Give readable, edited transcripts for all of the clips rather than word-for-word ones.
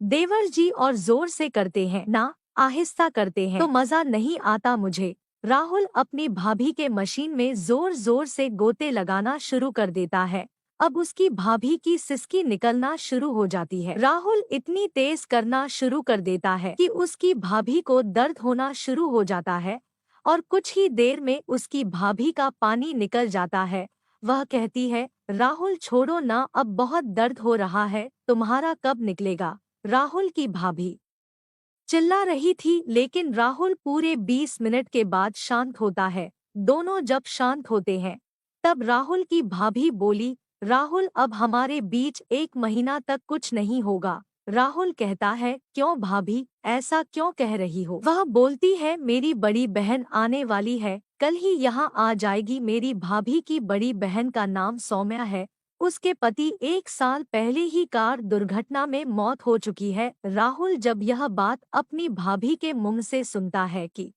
देवर जी और जोर से करते हैं ना, आहिस्ता करते हैं तो मजा नहीं आता मुझे। राहुल अपनी भाभी के मशीन में जोर जोर से गोते लगाना शुरू कर देता है। अब उसकी भाभी की सिसकी निकलना शुरू हो जाती है। राहुल इतनी तेज करना शुरू कर देता है कि उसकी भाभी को दर्द होना शुरू हो जाता है और कुछ ही देर में उसकी भाभी का पानी निकल जाता है। वह कहती है, राहुल छोड़ो ना, अब बहुत दर्द हो रहा है, तुम्हारा कब निकलेगा। राहुल की भाभी चिल्ला रही थी, लेकिन राहुल पूरे 20 मिनट के बाद शांत होता है। दोनों जब शांत होते हैं तब राहुल की भाभी बोली, राहुल अब हमारे बीच 1 महीना तक कुछ नहीं होगा। राहुल कहता है, क्यों भाभी, ऐसा क्यों कह रही हो। वह बोलती है, मेरी बड़ी बहन आने वाली है, कल ही यहाँ आ जाएगी। मेरी भाभी की बड़ी बहन का नाम सौम्या है। उसके पति 1 साल पहले ही कार दुर्घटना में मौत हो चुकी है। राहुल जब यह बात अपनी भाभी के मुंह से सुनता है कि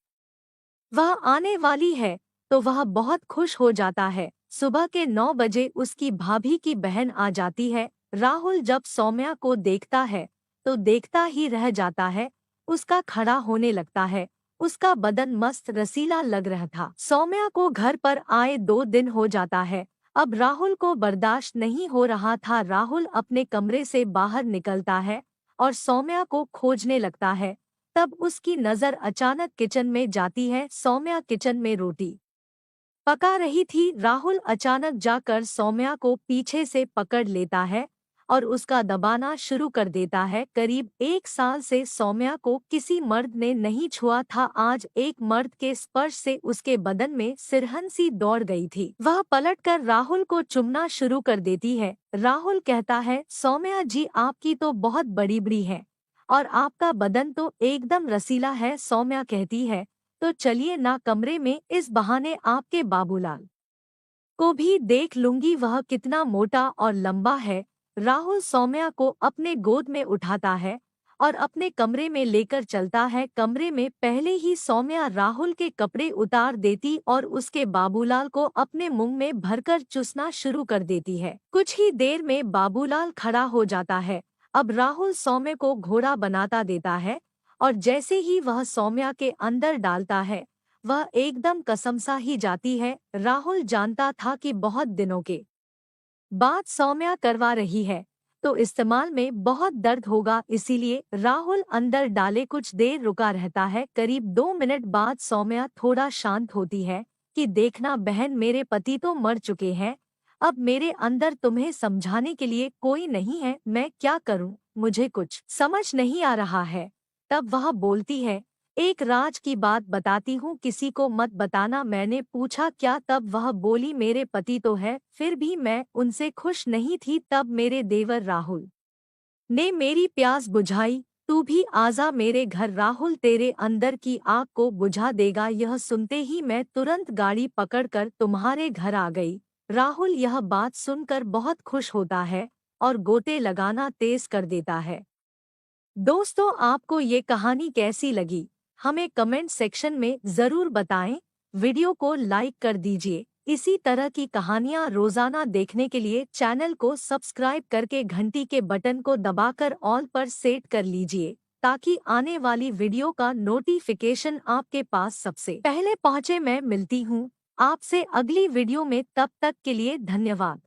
वह आने वाली है तो वह बहुत खुश हो जाता है। सुबह के 9 बजे उसकी भाभी की बहन आ जाती है। राहुल जब सौम्या को देखता है तो देखता ही रह जाता है। उसका खड़ा होने लगता है। उसका बदन मस्त रसीला लग रहा था। सौम्या को घर पर आए 2 दिन हो जाता है। अब राहुल को बर्दाश्त नहीं हो रहा था। राहुल अपने कमरे से बाहर निकलता है और सौम्या को खोजने लगता है। तब उसकी नजर अचानक किचन में जाती है। सौम्या किचन में रोटी पका रही थी। राहुल अचानक जाकर सौम्या को पीछे से पकड़ लेता है और उसका दबाना शुरू कर देता है। करीब 1 साल से सौम्या को किसी मर्द ने नहीं छुआ था। आज एक मर्द के स्पर्श से उसके बदन में सिरहन सी दौड़ गई थी। वह पलटकर राहुल को चूमना शुरू कर देती है। राहुल कहता है, सौम्या जी आपकी तो बहुत बड़ी बड़ी है और आपका बदन तो एकदम रसीला है। सौम्या कहती है, तो चलिए ना कमरे में, इस बहाने आपके बाबूलाल को भी देख लूंगी, वह कितना मोटा और लंबा है। राहुल सौम्या को अपने गोद में उठाता है और अपने कमरे में लेकर चलता है। कमरे में पहले ही सौम्या राहुल के कपड़े उतार देती और उसके बाबूलाल को अपने मुंह में भरकर चूसना शुरू कर देती है। कुछ ही देर में बाबूलाल खड़ा हो जाता है। अब राहुल सौम्या को घोड़ा बनाता देता है और जैसे ही वह सौम्या के अंदर डालता है वह एकदम कसमसा ही जाती है। राहुल जानता था कि बहुत दिनों के बाद सौम्या करवा रही है तो इस्तेमाल में बहुत दर्द होगा, इसीलिए राहुल अंदर डाले कुछ देर रुका रहता है। करीब 2 मिनट बाद सौम्या थोड़ा शांत होती है कि देखना बहन, मेरे पति तो मर चुके हैं, अब मेरे अंदर तुम्हें समझाने के लिए कोई नहीं है, मैं क्या करूं, मुझे कुछ समझ नहीं आ रहा है। तब वह बोलती है, एक राज की बात बताती हूँ, किसी को मत बताना। मैंने पूछा क्या? तब वह बोली, मेरे पति तो है, फिर भी मैं उनसे खुश नहीं थी। तब मेरे देवर राहुल ने मेरी प्यास बुझाई, तू भी आजा मेरे घर, राहुल तेरे अंदर की आग को बुझा देगा। यह सुनते ही मैं तुरंत गाड़ी पकड़कर तुम्हारे घर आ गई। राहुल यह बात सुनकर बहुत खुश होता है और गोते लगाना तेज कर देता है। दोस्तों, आपको ये कहानी कैसी लगी हमें कमेंट सेक्शन में ज़रूर बताएं। वीडियो को लाइक कर दीजिए। इसी तरह की कहानियाँ रोज़ाना देखने के लिए चैनल को सब्सक्राइब करके घंटी के बटन को दबाकर ऑल पर सेट कर लीजिए ताकि आने वाली वीडियो का नोटिफिकेशन आपके पास सबसे पहले पहुँचे। मैं मिलती हूँ आपसे अगली वीडियो में, तब तक के लिए धन्यवाद।